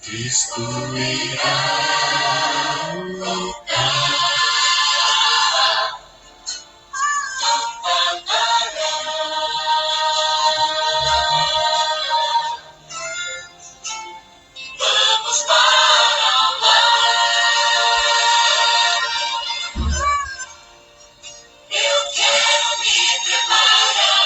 Cristo irá voltar. Vamos para lá. Eu quero me preparar,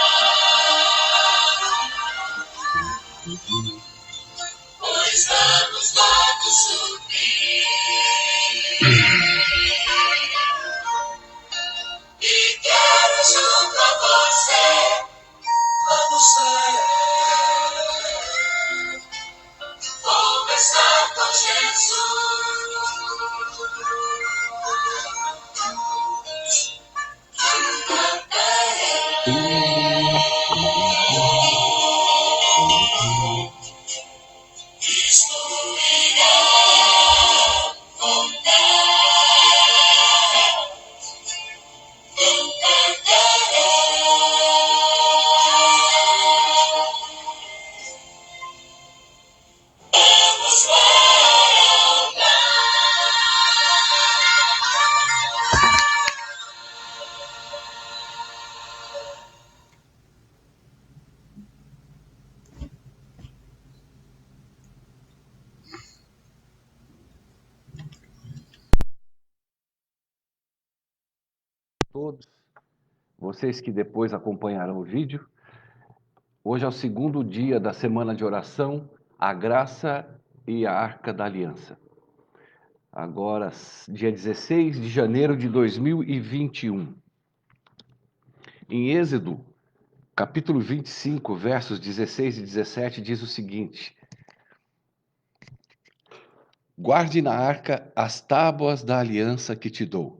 pois vamos logo subir. E quero junto a você conversar com Jesus. Cristo irá voltar. Todos vocês que depois acompanharão o vídeo. Hoje é o segundo dia da semana de oração, a graça e a arca da aliança. Agora, dia 16 de janeiro de 2021. Em Êxodo, capítulo 25, versos 16 e 17, diz o seguinte: guarde na arca as tábuas da aliança que te dou.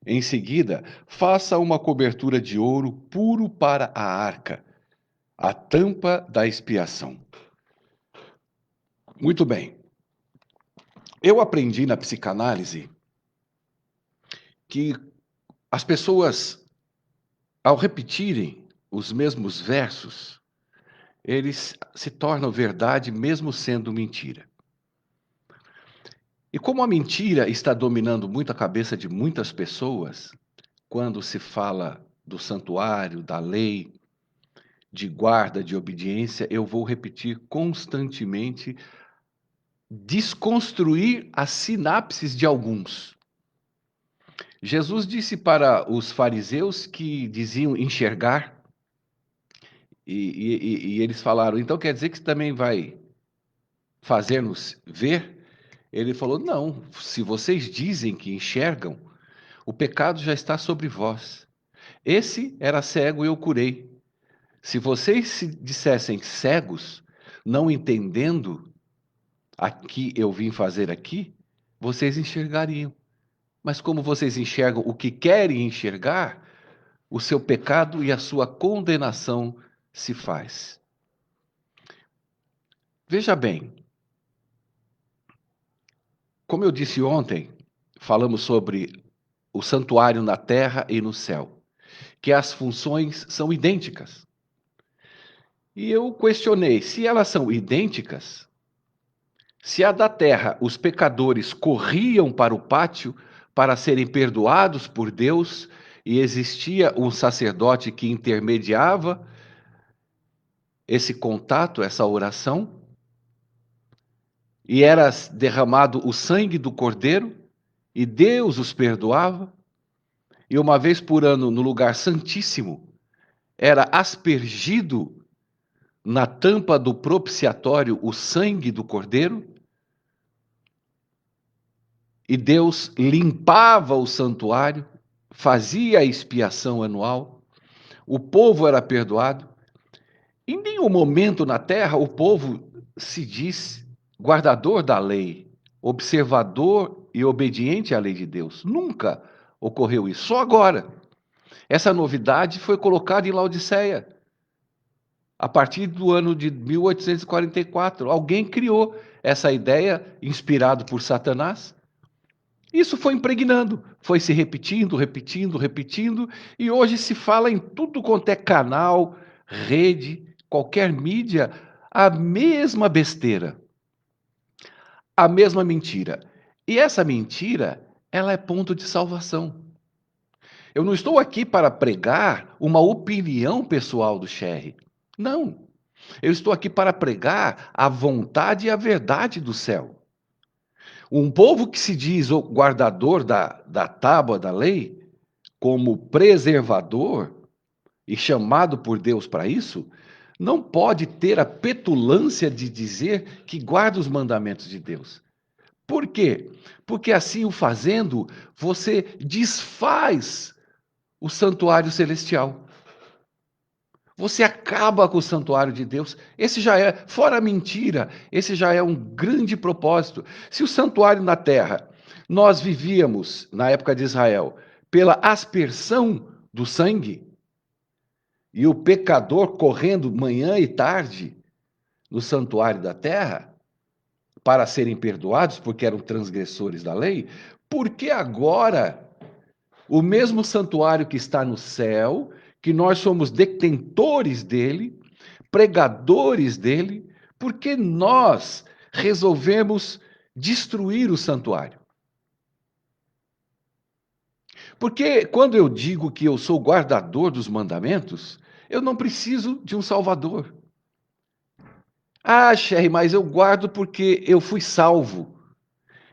Em seguida, faça uma cobertura de ouro puro para a arca, a tampa da expiação. Muito bem. Eu aprendi na psicanálise que as pessoas, ao repetirem os mesmos versos, eles se tornam verdade mesmo sendo mentira. E como a mentira está dominando muito a cabeça de muitas pessoas, quando se fala do santuário, da lei, de guarda, de obediência, eu vou repetir constantemente, desconstruir as sinapses de alguns. Jesus disse para os fariseus que diziam enxergar, e eles falaram, então quer dizer que você também vai fazer-nos ver? Ele falou, não, se vocês dizem que enxergam, o pecado já está sobre vós. Esse era cego e eu curei. Se vocês se dissessem cegos, não entendendo aqui eu vim fazer aqui, vocês enxergariam. Mas como vocês enxergam o que querem enxergar, o seu pecado e a sua condenação se faz. Veja bem, como eu disse ontem, falamos sobre o santuário na terra e no céu, que as funções são idênticas. E eu questionei, se elas são idênticas, se a da terra os pecadores corriam para o pátio para serem perdoados por Deus e existia um sacerdote que intermediava esse contato, essa oração, e era derramado o sangue do cordeiro, e Deus os perdoava, e uma vez por ano no lugar santíssimo era aspergido na tampa do propiciatório o sangue do cordeiro, e Deus limpava o santuário, fazia a expiação anual, o povo era perdoado. Em nenhum momento na terra o povo se diz guardador da lei, observador e obediente à lei de Deus. Nunca ocorreu isso, só agora. Essa novidade foi colocada em Laodiceia, a partir do ano de 1844. Alguém criou essa ideia, inspirado por Satanás. Isso foi impregnando, foi se repetindo, repetindo, repetindo, e hoje se fala em tudo quanto é canal, rede, qualquer mídia, a mesma besteira. a mesma mentira. E essa mentira, ela é ponto de salvação. Eu não estou aqui para pregar uma opinião pessoal do Sherry. Não. Eu estou aqui para pregar a vontade e a verdade do céu. Um povo que se diz o guardador da tábua da lei, como preservador, e chamado por Deus para isso, não pode ter a petulância de dizer que guarda os mandamentos de Deus. Por quê? Porque assim o fazendo, você desfaz o santuário celestial. Você acaba com o santuário de Deus. Esse já é, fora a mentira, esse já é um grande propósito. Se o santuário na terra, nós vivíamos, na época de Israel, pela aspersão do sangue, e o pecador correndo manhã e tarde no santuário da terra, para serem perdoados, porque eram transgressores da lei, por que agora o mesmo santuário que está no céu, que nós somos detentores dele, pregadores dele, por que nós resolvemos destruir o santuário? Porque quando eu digo que eu sou guardador dos mandamentos, eu não preciso de um salvador. Ah, Sherry, mas eu guardo porque eu fui salvo.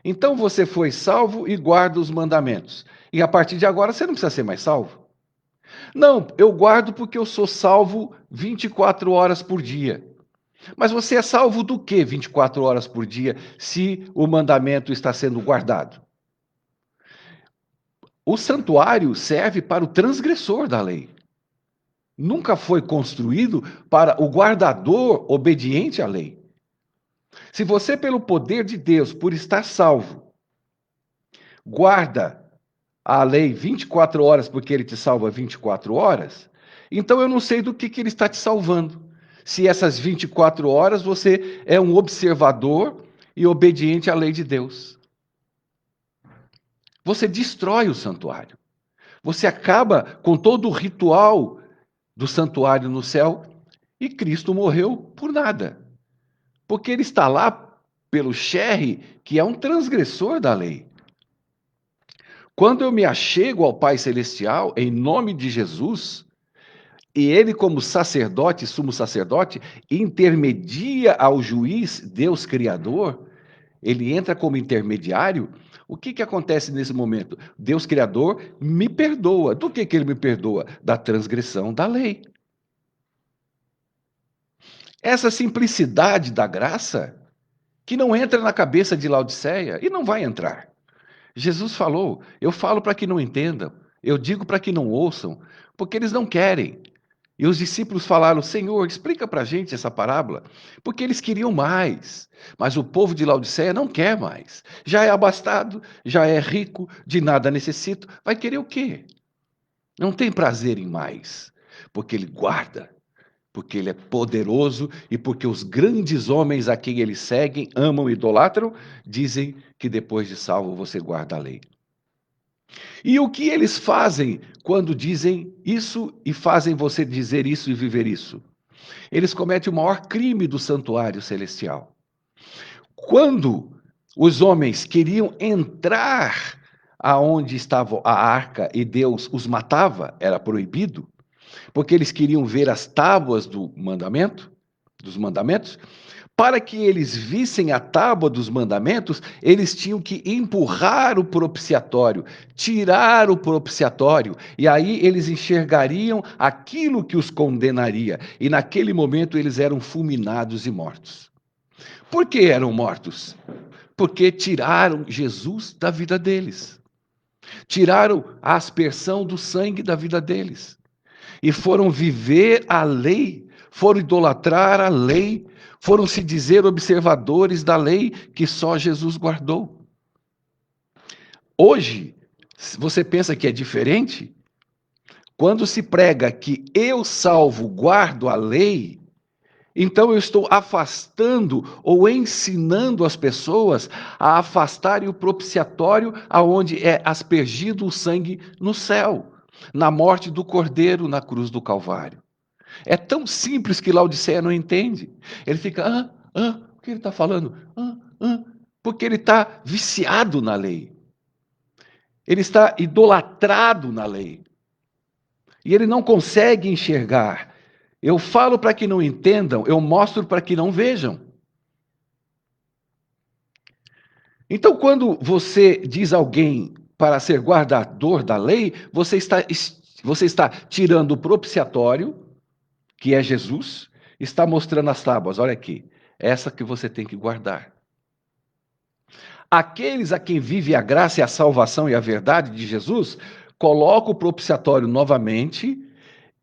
Então você foi salvo e guarda os mandamentos. E a partir de agora você não precisa ser mais salvo. Não, eu guardo porque eu sou salvo 24 horas por dia. Mas você é salvo do que 24 horas por dia se o mandamento está sendo guardado? O santuário serve para o transgressor da lei. Nunca foi construído para o guardador obediente à lei. Se você, pelo poder de Deus, por estar salvo, guarda a lei 24 horas porque ele te salva 24 horas, então eu não sei do que ele está te salvando. Se essas 24 horas você é um observador e obediente à lei de Deus. Você destrói o santuário. Você acaba com todo o ritual do santuário no céu e Cristo morreu por nada. Porque ele está lá pelo Sherry, que é um transgressor da lei. Quando eu me achego ao Pai Celestial, em nome de Jesus, e ele, como sacerdote, sumo sacerdote, intermedia ao juiz, Deus Criador, ele entra como intermediário. O que acontece nesse momento? Deus Criador me perdoa. Do que ele me perdoa? Da transgressão da lei. Essa simplicidade da graça, que não entra na cabeça de Laodiceia, e não vai entrar. Jesus falou: eu falo para que não entendam, eu digo para que não ouçam, porque eles não querem. E os discípulos falaram: Senhor, explica para a gente essa parábola, porque eles queriam mais, mas o povo de Laodiceia não quer mais. Já é abastado, já é rico, de nada necessito, vai querer o quê? Não tem prazer em mais, porque ele guarda, porque ele é poderoso e porque os grandes homens a quem eles seguem, amam e idolatram, dizem que depois de salvo você guarda a lei. E o que eles fazem quando dizem isso e fazem você dizer isso e viver isso? Eles cometem o maior crime do santuário celestial. Quando os homens queriam entrar aonde estava a arca e Deus os matava, era proibido, porque eles queriam ver as tábuas dos mandamentos. Para que eles vissem a tábua dos mandamentos, eles tinham que empurrar o propiciatório, tirar o propiciatório, e aí eles enxergariam aquilo que os condenaria, e naquele momento eles eram fulminados e mortos. Por que eram mortos? Porque tiraram Jesus da vida deles, tiraram a aspersão do sangue da vida deles, e foram viver a lei, foram idolatrar a lei, foram se dizer observadores da lei que só Jesus guardou. Hoje, você pensa que é diferente? Quando se prega que eu salvo, guardo a lei, então eu estou afastando ou ensinando as pessoas a afastarem o propiciatório aonde é aspergido o sangue no céu, na morte do Cordeiro na cruz do Calvário. É tão simples que Laodiceia não entende. Ele fica, o que ele está falando? Porque ele está viciado na lei. Ele está idolatrado na lei. E ele não consegue enxergar. Eu falo para que não entendam, eu mostro para que não vejam. Então, quando você diz a alguém para ser guardador da lei, você está tirando o propiciatório, que é Jesus, está mostrando as tábuas. Olha aqui, essa que você tem que guardar. Aqueles a quem vive a graça e a salvação e a verdade de Jesus, colocam o propiciatório novamente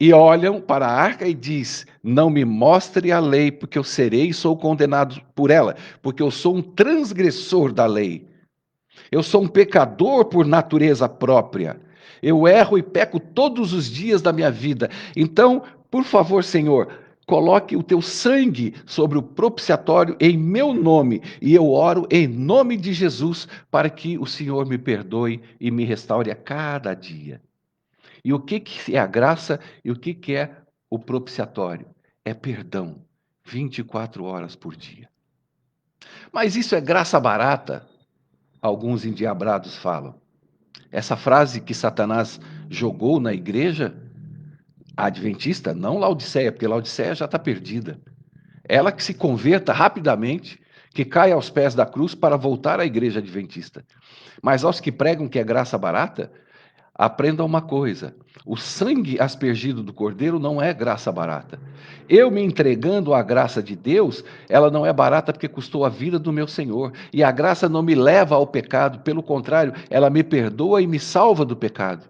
e olham para a arca e diz: não me mostre a lei, porque eu serei e sou condenado por ela, porque eu sou um transgressor da lei. Eu sou um pecador por natureza própria. Eu erro e peco todos os dias da minha vida. Então, por favor, Senhor, coloque o teu sangue sobre o propiciatório em meu nome, e eu oro em nome de Jesus para que o Senhor me perdoe e me restaure a cada dia. E o que é a graça e o que é o propiciatório? É perdão, 24 horas por dia. Mas isso é graça barata? Alguns endiabrados falam. Essa frase que Satanás jogou na igreja adventista, não Laodiceia, porque Laodiceia já está perdida. Ela que se converta rapidamente, que cai aos pés da cruz para voltar à igreja adventista. Mas aos que pregam que é graça barata, aprendam uma coisa: o sangue aspergido do Cordeiro não é graça barata. Eu me entregando à graça de Deus, ela não é barata porque custou a vida do meu Senhor. E a graça não me leva ao pecado, pelo contrário, ela me perdoa e me salva do pecado.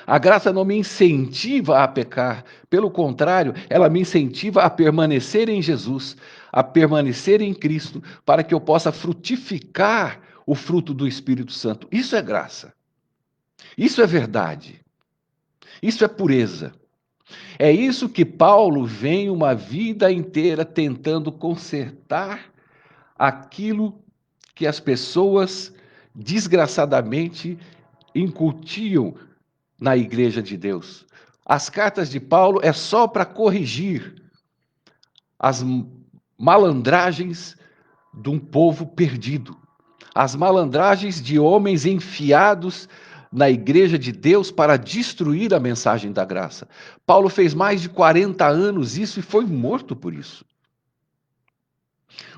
A graça não me incentiva a pecar, pelo contrário, ela me incentiva a permanecer em Jesus, a permanecer em Cristo, para que eu possa frutificar o fruto do Espírito Santo. Isso é graça. Isso é verdade. Isso é pureza. É isso que Paulo vem uma vida inteira tentando consertar aquilo que as pessoas desgraçadamente incutiam na igreja de Deus. As cartas de Paulo é só para corrigir as malandragens de um povo perdido, as malandragens de homens enfiados na igreja de Deus para destruir a mensagem da graça. Paulo fez mais de 40 anos isso e foi morto por isso.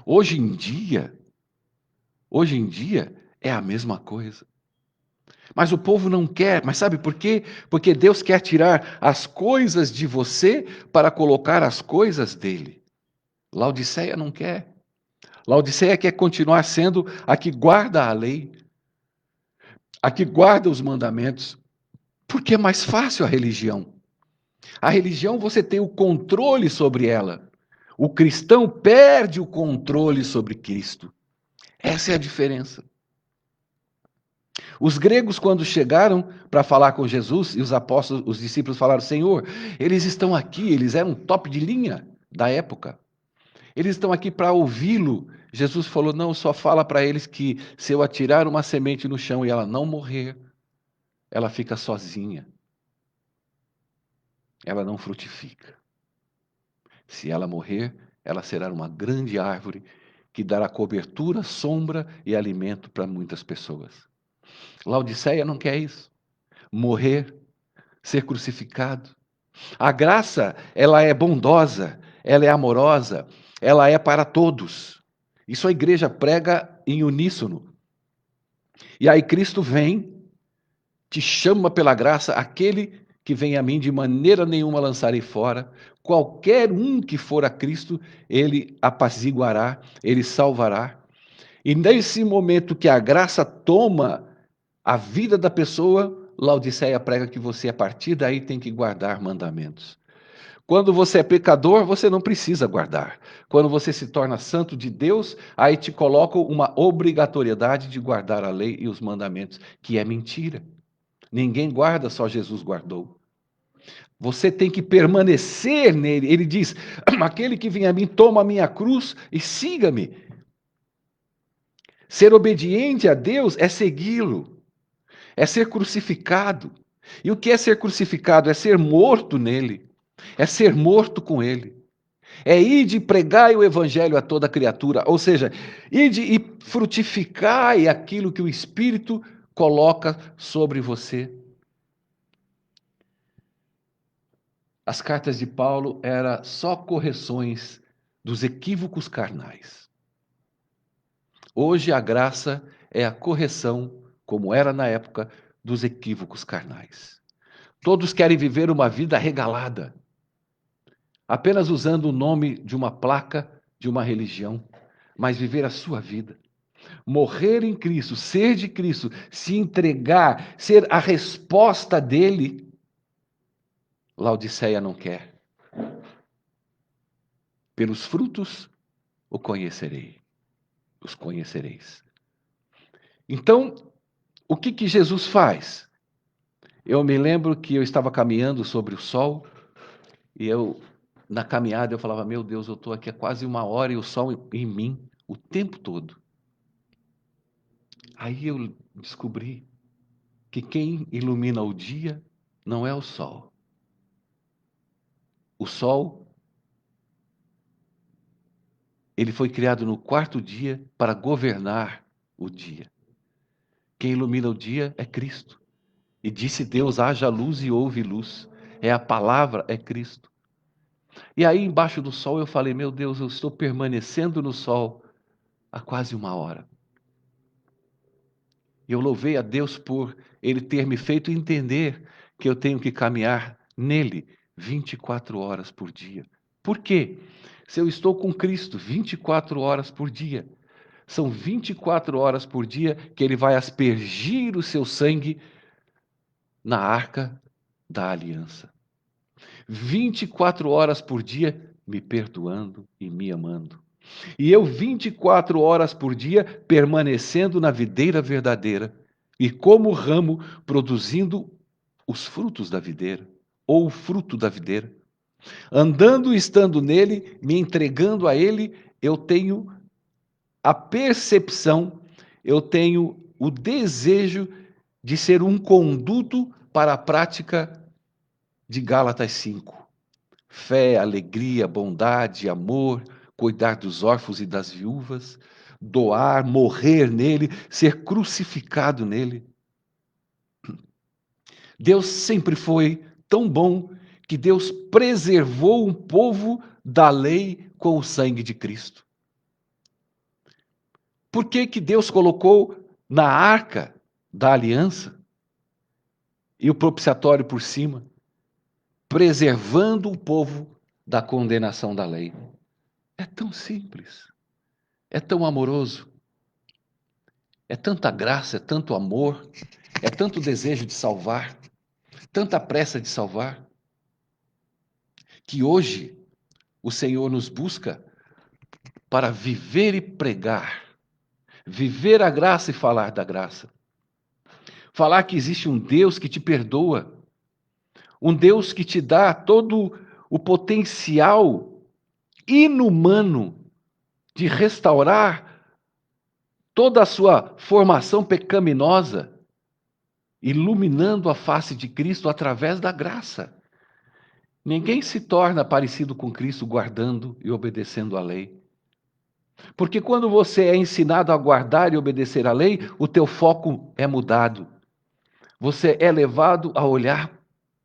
Hoje em dia é a mesma coisa. Mas o povo não quer. Mas sabe por quê? Porque Deus quer tirar as coisas de você para colocar as coisas dele. Laodiceia não quer. Laodiceia quer continuar sendo a que guarda a lei, a que guarda os mandamentos, porque é mais fácil a religião. A religião você tem o controle sobre ela. O cristão perde o controle sobre Cristo. Essa é a diferença. Os gregos, quando chegaram para falar com Jesus, e os apóstolos, os discípulos falaram: Senhor, eles estão aqui, eles eram top de linha da época. Eles estão aqui para ouvi-lo. Jesus falou: não, só fala para eles que se eu atirar uma semente no chão e ela não morrer, ela fica sozinha. Ela não frutifica. Se ela morrer, ela será uma grande árvore que dará cobertura, sombra e alimento para muitas pessoas. Laodiceia não quer isso. Morrer, ser crucificado. A graça, ela é bondosa, ela é amorosa, ela é para todos. Isso a igreja prega em uníssono. E aí Cristo vem, te chama pela graça, aquele que vem a mim de maneira nenhuma lançarei fora. Qualquer um que for a Cristo, ele apaziguará, ele salvará. E nesse momento que a graça toma a vida da pessoa, Laodiceia prega que você, a partir daí, tem que guardar mandamentos. Quando você é pecador, você não precisa guardar. Quando você se torna santo de Deus, aí te coloca uma obrigatoriedade de guardar a lei e os mandamentos, que é mentira. Ninguém guarda, só Jesus guardou. Você tem que permanecer nele. Ele diz: aquele que vem a mim, toma a minha cruz e siga-me. Ser obediente a Deus é segui-lo, é ser crucificado. E o que é ser crucificado? É ser morto nele, é ser morto com ele. É ide e pregai o evangelho a toda criatura, ou seja, ide e frutificai aquilo que o Espírito coloca sobre você. As cartas de Paulo eram só correções dos equívocos carnais. Hoje a graça é a correção, como era na época, dos equívocos carnais. Todos querem viver uma vida regalada, apenas usando o nome de uma placa de uma religião, mas viver a sua vida. Morrer em Cristo, ser de Cristo, se entregar, ser a resposta dele, Laodiceia não quer. Pelos frutos o conhecerei, os conhecereis. Então, o que Jesus faz? Eu me lembro que eu estava caminhando sobre o sol e na caminhada, eu falava: meu Deus, eu estou aqui há quase 1 hora e o sol em mim o tempo todo. Aí eu descobri que quem ilumina o dia não é o sol. O sol, ele foi criado no 4º dia para governar o dia. Quem ilumina o dia é Cristo. E disse Deus: haja luz e houve luz. É a palavra, é Cristo. E aí, embaixo do sol, eu falei: meu Deus, eu estou permanecendo no sol há quase 1 hora. E eu louvei a Deus por Ele ter me feito entender que eu tenho que caminhar nele 24 horas por dia. Por quê? Se eu estou com Cristo 24 horas por dia, são 24 horas por dia que Ele vai aspergir o seu sangue na arca da aliança. 24 horas por dia me perdoando e me amando. E eu 24 horas por dia permanecendo na videira verdadeira e como ramo produzindo os frutos da videira, ou o fruto da videira. Andando e estando nele, me entregando a ele, eu tenho a percepção, eu tenho o desejo de ser um conduto para a prática de Gálatas 5. Fé, alegria, bondade, amor, cuidar dos órfãos e das viúvas, doar, morrer nele, ser crucificado nele. Deus sempre foi tão bom que Deus preservou um povo da lei com o sangue de Cristo. Por que que Deus colocou na arca da aliança e o propiciatório por cima, preservando o povo da condenação da lei? É tão simples, é tão amoroso, é tanta graça, é tanto amor, é tanto desejo de salvar, tanta pressa de salvar, que hoje o Senhor nos busca para viver e pregar, viver a graça e falar da graça. Falar que existe um Deus que te perdoa, um Deus que te dá todo o potencial inumano de restaurar toda a sua formação pecaminosa, iluminando a face de Cristo através da graça. Ninguém se torna parecido com Cristo guardando e obedecendo a lei. Porque quando você é ensinado a guardar e obedecer a lei, o teu foco é mudado. Você é levado a olhar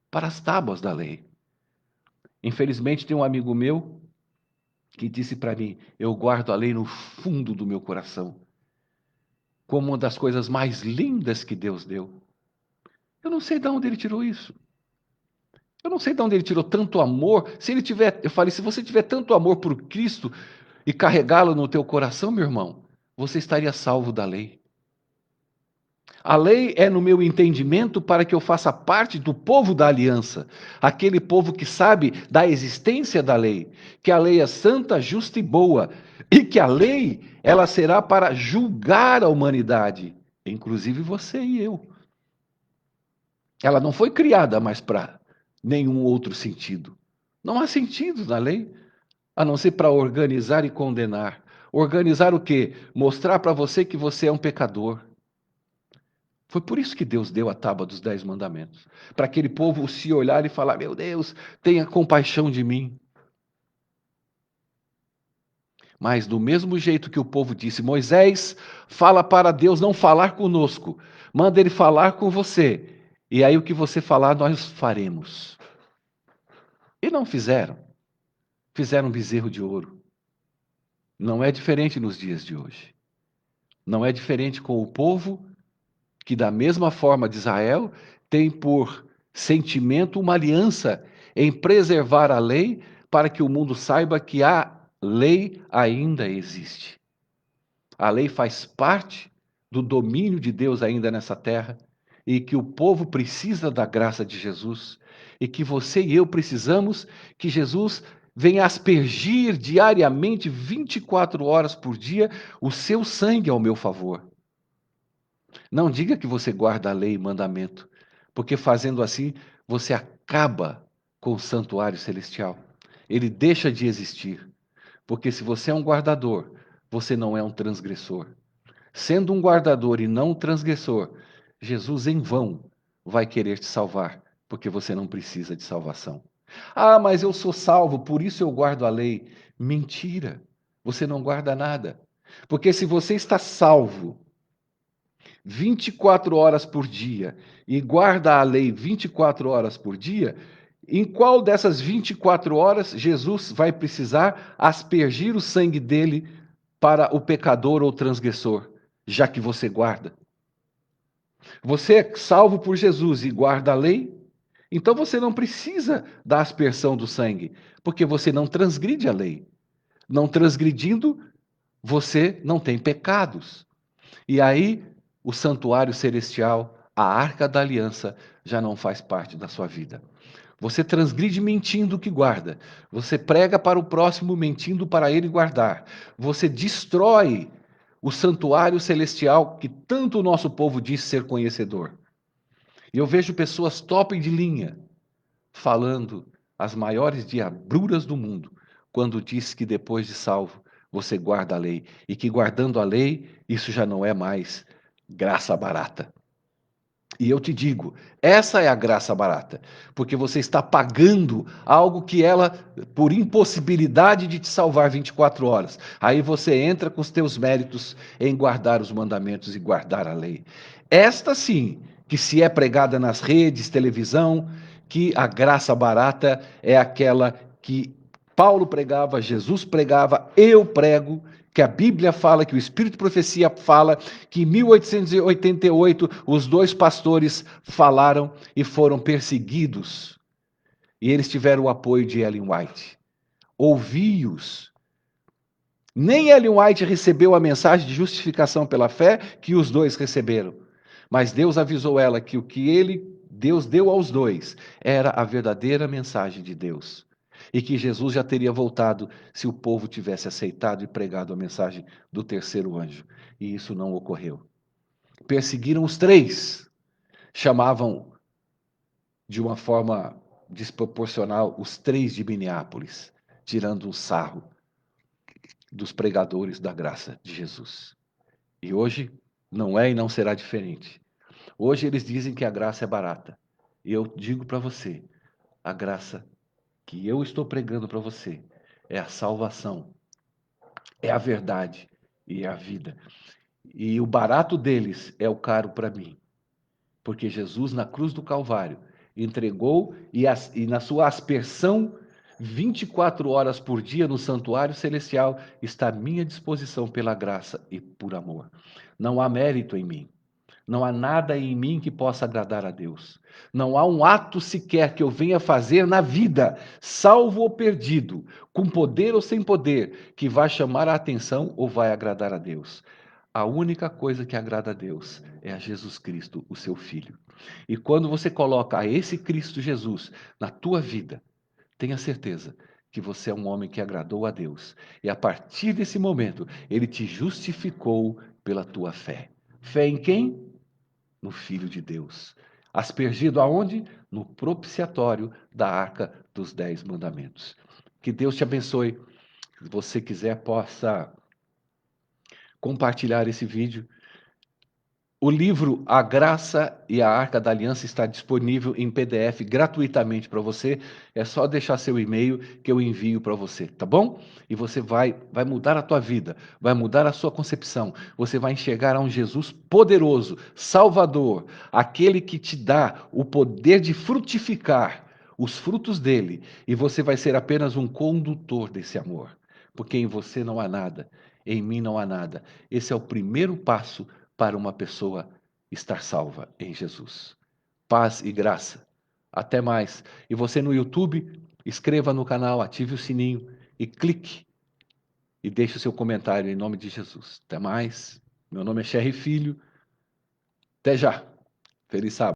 para as tábuas da lei. Infelizmente, tem um amigo meu que disse para mim: eu guardo a lei no fundo do meu coração, como uma das coisas mais lindas que Deus deu. Eu não sei de onde ele tirou isso. Eu não sei de onde ele tirou tanto amor. Se ele tiver, eu falei, se você tiver tanto amor por Cristo e carregá-lo no teu coração, meu irmão, você estaria salvo da lei. A lei é, no meu entendimento, para que eu faça parte do povo da aliança, aquele povo que sabe da existência da lei, que a lei é santa, justa e boa, e que a lei, ela será para julgar a humanidade, inclusive você e eu. Ela não foi criada mais para nenhum outro sentido. Não há sentido na lei, a não ser para organizar e condenar. Organizar o quê? Mostrar para você que você é um pecador. Foi por isso que Deus deu a tábua dos 10 mandamentos. Para aquele povo se olhar e falar: meu Deus, tenha compaixão de mim. Mas do mesmo jeito que o povo disse, Moisés, fala para Deus não falar conosco, manda ele falar com você. E aí o que você falar, nós faremos. E não fizeram. Fizeram um bezerro de ouro. Não é diferente nos dias de hoje. Não é diferente com o povo que, da mesma forma de Israel, tem por sentimento uma aliança em preservar a lei para que o mundo saiba que a lei ainda existe. A lei faz parte do domínio de Deus ainda nessa terra e que o povo precisa da graça de Jesus e que você e eu precisamos que Jesus venha aspergir diariamente, 24 horas por dia, o seu sangue ao meu favor. Não diga que você guarda a lei e mandamento, porque fazendo assim você acaba com o santuário celestial. Ele deixa de existir, porque se você é um guardador, você não é um transgressor. Sendo um guardador e não um transgressor, Jesus em vão vai querer te salvar, porque você não precisa de salvação. Ah, mas eu sou salvo, por isso eu guardo a lei. Mentira! Você não guarda nada. Porque se você está salvo 24 horas por dia e guarda a lei 24 horas por dia, em qual dessas 24 horas Jesus vai precisar aspergir o sangue dele para o pecador ou transgressor, já que você guarda? Você é salvo por Jesus e guarda a lei, então você não precisa da aspersão do sangue, porque você não transgride a lei. Não transgredindo, você não tem pecados. E aí, o santuário celestial, a arca da aliança, já não faz parte da sua vida. Você transgride mentindo o que guarda. Você prega para o próximo mentindo para ele guardar. Você destrói o santuário celestial que tanto o nosso povo diz ser conhecedor. E eu vejo pessoas top de linha falando as maiores diabruras do mundo quando diz que depois de salvo você guarda a lei e que guardando a lei isso já não é mais graça barata. E eu te digo, essa é a graça barata, porque você está pagando algo que ela, por impossibilidade de te salvar 24 horas, aí você entra com os teus méritos em guardar os mandamentos e guardar a lei. Esta sim, que se é pregada nas redes, televisão, que a graça barata é aquela que Paulo pregava, Jesus pregava, eu prego, que a Bíblia fala, que o Espírito de Profecia fala, que em 1888 os dois pastores falaram e foram perseguidos. E eles tiveram o apoio de Ellen White. Ouvi-os. Nem Ellen White recebeu a mensagem de justificação pela fé que os dois receberam. Mas Deus avisou ela que o que Deus deu aos dois era a verdadeira mensagem de Deus. E que Jesus já teria voltado se o povo tivesse aceitado e pregado a mensagem do terceiro anjo. E isso não ocorreu. Perseguiram os três, chamavam de uma forma desproporcional os três de Minneapolis, tirando um sarro dos pregadores da graça de Jesus. E hoje não é e não será diferente. Hoje eles dizem que a graça é barata. E eu digo para você, a graça que eu estou pregando para você é a salvação, é a verdade e é a vida. E o barato deles é o caro para mim. Porque Jesus, na cruz do Calvário, entregou e na sua aspersão, 24 horas por dia no santuário celestial, está à minha disposição pela graça e por amor. Não há mérito em mim. Não há nada em mim que possa agradar a Deus. Não há um ato sequer que eu venha fazer na vida, salvo ou perdido, com poder ou sem poder, que vai chamar a atenção ou vai agradar a Deus. A única coisa que agrada a Deus é a Jesus Cristo, o seu Filho. E quando você coloca a esse Cristo Jesus na tua vida, tenha certeza que você é um homem que agradou a Deus. E a partir desse momento, ele te justificou pela tua fé. Fé em quem? No Filho de Deus. Aspergido aonde? No propiciatório da Arca dos 10 Mandamentos. Que Deus te abençoe. Se você quiser, possa compartilhar esse vídeo O livro A Graça e a Arca da Aliança está disponível em PDF gratuitamente para você. É só deixar seu e-mail que eu envio para você, tá bom? E você vai mudar a tua vida, vai mudar a sua concepção. Você vai enxergar a um Jesus poderoso, Salvador, aquele que te dá o poder de frutificar os frutos dele, e você vai ser apenas um condutor desse amor, porque em você não há nada, em mim não há nada. Esse é o primeiro passo para uma pessoa estar salva em Jesus. Paz e graça. Até mais. E você no YouTube, inscreva no canal, ative o sininho e clique e deixe o seu comentário em nome de Jesus. Até mais. Meu nome é Sherry Filho. Até já. Feliz sábado.